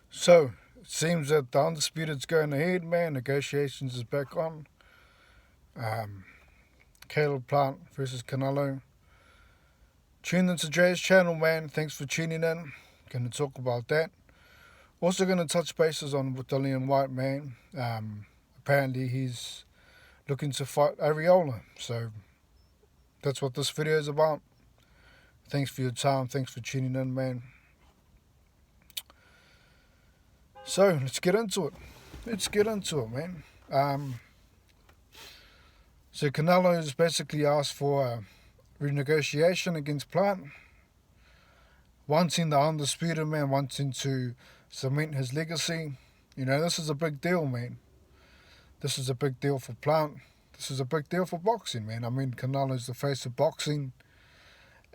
So, it seems that the Undisputed's going ahead, man. Negotiations is back on. Um, Caleb Plant versus Canelo. Tune into Jay's channel, man. Thanks for tuning in. Going to talk about that. Also going to touch bases on with Dillian Whyte, man. Apparently he's looking to fight Ariola. So, that's what this video is about. Thanks for your time. Thanks for tuning in, man. So, let's get into it. Man. So Canelo has basically asked for a renegotiation against Plant, wanting the Undisputed, man, wanting to cement his legacy. You know, this is a big deal, man. This is a big deal for Plant. This is a big deal for boxing, man. I mean, Canelo's the face of boxing,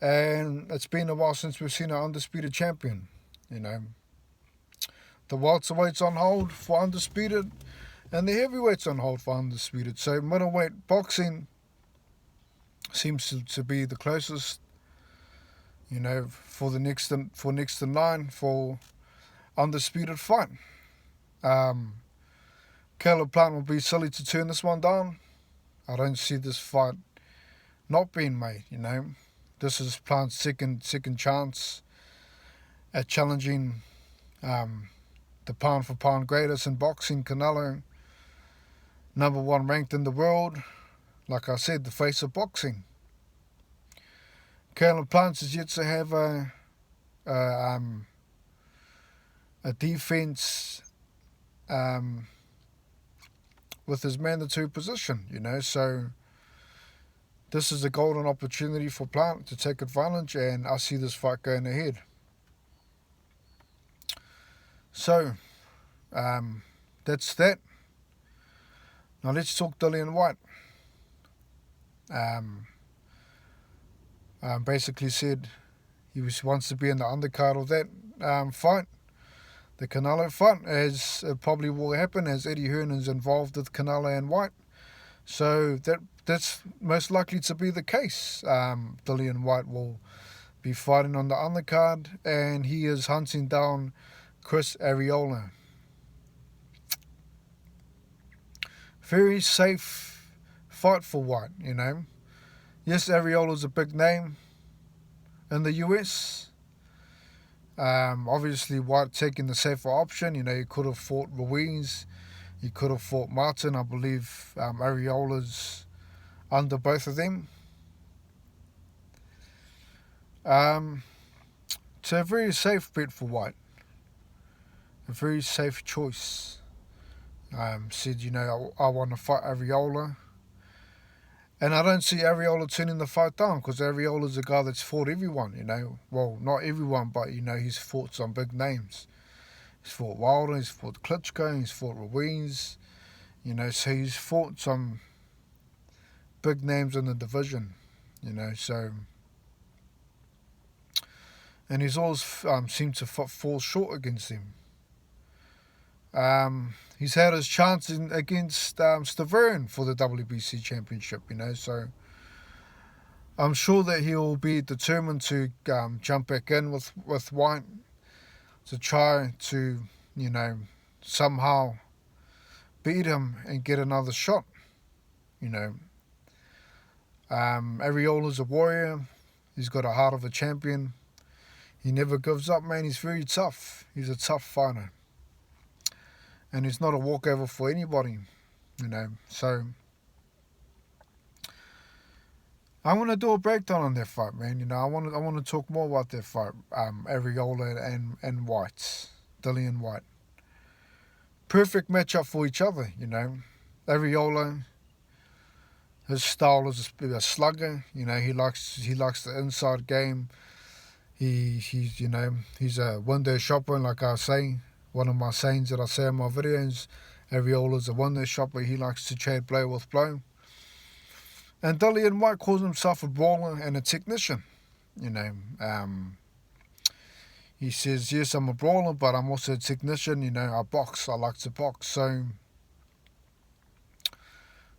and it's been a while since we've seen an Undisputed champion, you know. The welterweight's on hold for Undisputed, and the heavyweight's on hold for Undisputed. So middleweight boxing seems to be the closest, you know, for next in line for Undisputed fight. Caleb Plant will be silly to turn this one down. I don't see this fight not being made, you know. This is Plant's second chance at challenging the pound for pound greatest in boxing, Canelo, number one ranked in the world. Like I said, the face of boxing. Caleb Plant is yet to have a defense with his mandatory position, you know. So this is a golden opportunity for Plant to take advantage, and I see this fight going ahead. So that's that. Now let's talk Dillian Whyte. Basically said he wants to be in the undercard of that fight, the Canelo fight, as it probably will happen, as Eddie Hearn is involved with Canelo and Whyte. So that's most likely to be the case. Dillian Whyte will be fighting on the undercard, and he is hunting down Chris Ariola. Very safe fight for Whyte, you know. Yes, Ariola's a big name in the US. Obviously, Whyte taking the safer option. You know, he could have fought Ruiz. He could have fought Martin. I believe Ariola's under both of them. It's a very safe bet for Whyte. A very safe choice. Said, you know, I want to fight Ariola. And I don't see Ariola turning the fight down, because Ariola's a guy that's fought everyone, you know. Well, not everyone, but, you know, he's fought some big names. He's fought Wilder, he's fought Klitschko, he's fought Ruiz, you know, so he's fought some big names in the division, you know, so. And he's always seemed to fall short against him. He's had his chance against Stavern for the WBC championship, you know, so I'm sure that he'll be determined to jump back in with Whyte to try to, you know, somehow beat him and get another shot, you know. Ariola's a warrior. He's got a heart of a champion. He never gives up, man. He's very tough. He's a tough fighter. And it's not a walkover for anybody, you know. So I want to do a breakdown on that fight, man. You know, I want to talk more about that fight, Ariola and Whyte, Dillian Whyte. Perfect matchup for each other, you know. Ariola, his style is a slugger. You know, he likes the inside game. He's you know, he's a window shopper, like I say. One of my sayings that I say in my videos, Ariola's a window shopper. He likes to trade blow with blow. And Dillian Whyte calls himself a brawler and a technician. You know, he says, yes, I'm a brawler, but I'm also a technician. You know, I box. I like to box. So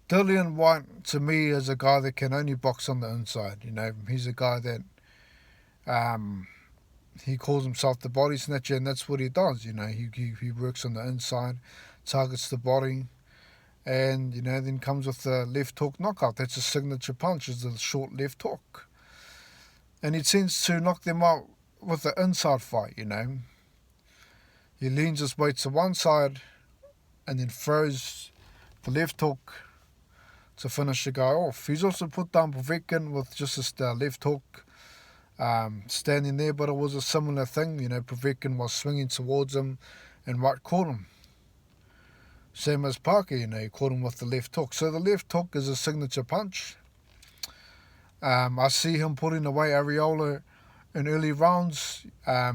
Dillian Whyte, to me, is a guy that can only box on the inside. You know, he's a guy that he calls himself the body snatcher, and that's what he does. He works on the inside, targets the body, and then comes with the left hook knockout. That's his signature punch, is the short left hook, and he tends to knock them out with the inside fight. He leans his weight to one side, and then throws the left hook to finish the guy off. He's also put down Povetkin with just his left hook, standing there, but it was a similar thing. Povetkin was swinging towards him, and Whyte caught him. Same as Parker, he caught him with the left hook. So the left hook is a signature punch. I see him putting away Areola in early rounds. I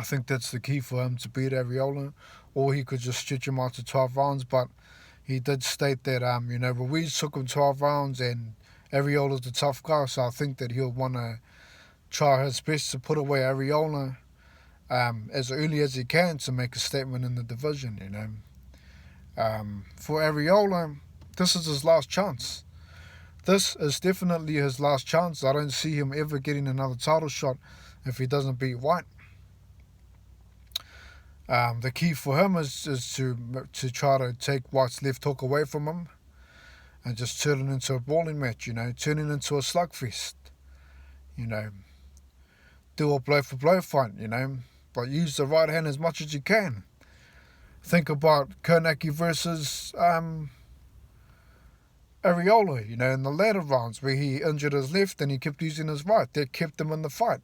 think that's the key for him to beat Areola, or he could just stretch him out to 12 rounds, but he did state that, Ruiz took him 12 rounds and Areola's a tough guy, so I think that he'll want to try his best to put away Areola as early as he can to make a statement in the division, For Areola, this is his last chance. This is definitely his last chance. I don't see him ever getting another title shot if he doesn't beat Whyte. The key for him is to try to take Whyte's left hook away from him and just turn it into a brawling match, turn it into a slugfest, do a blow-for-blow fight, but use the right hand as much as you can. Think about Kownacki versus Areola, in the later rounds where he injured his left and he kept using his right. That kept him in the fight.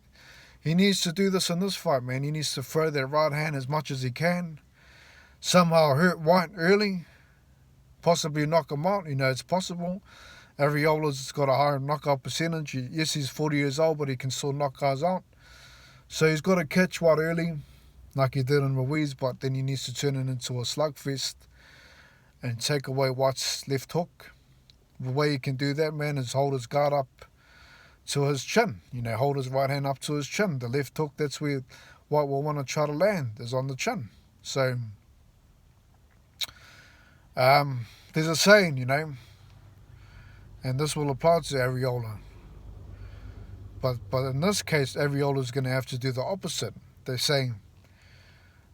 He needs to do this in this fight, man. He needs to throw that right hand as much as he can. Somehow hurt Whyte early. Possibly knock him out. It's possible. Areola's got a higher knockout percentage. Yes, he's 40 years old, but he can still knock guys out. So he's got to catch Whyte early, like he did in Ruiz, but then he needs to turn it into a slugfest and take away Whyte's left hook. The way he can do that, man, is hold his guard up to his chin. Hold his right hand up to his chin. The left hook, that's where Whyte will want to try to land, is on the chin. So, there's a saying, and this will apply to Areola. But in this case, Areola's going to have to do the opposite. They're saying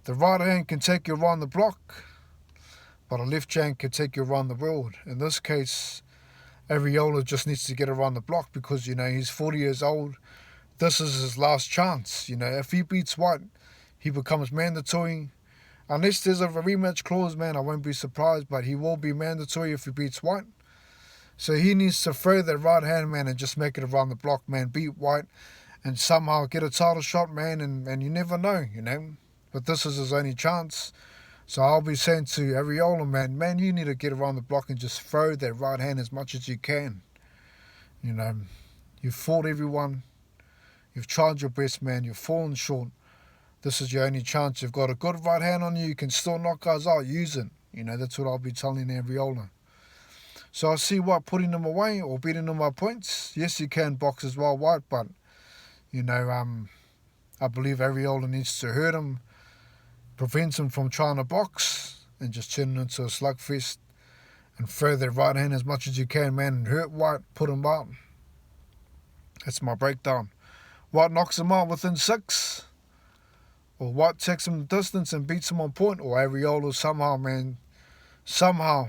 the right hand can take you around the block, but a left hand can take you around the world. In this case, Areola just needs to get around the block because, he's 40 years old. This is his last chance. If he beats Whyte, he becomes mandatory. Unless there's a rematch clause, man, I won't be surprised, but he will be mandatory if he beats Whyte. So he needs to throw that right hand, man, and just make it around the block, man. Beat Whyte and somehow get a title shot, man, and you never know, But this is his only chance. So I'll be saying to Areola, man, you need to get around the block and just throw that right hand as much as you can. You've fought everyone. You've tried your best, man. You've fallen short. This is your only chance. You've got a good right hand on you. You can still knock guys out. Use it. That's what I'll be telling Areola. So I see Whyte putting him away or beating him by points. Yes, he can box as well, Whyte, but, I believe Areola needs to hurt him, prevent him from trying to box, and just turn it into a slugfest and throw that right hand as much as you can, man, and hurt Whyte, put him out. That's my breakdown. Whyte knocks him out within 6, or Whyte takes him the distance and beats him on point, or Areola somehow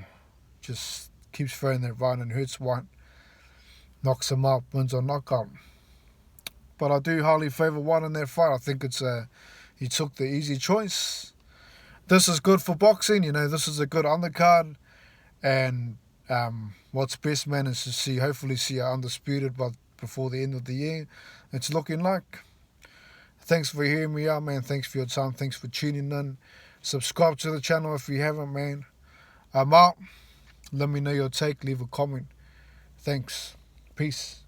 just keeps throwing that right and hurts Whyte, knocks him out, wins on knockout. But I do highly favour Whyte in that fight. I think he took the easy choice. This is good for boxing, this is a good undercard. And what's best, man, is to hopefully see Undisputed before the end of the year. It's looking like. Thanks for hearing me out, man. Thanks for your time. Thanks for tuning in. Subscribe to the channel if you haven't, man. I'm out. Let me know your take. Leave a comment. Thanks. Peace.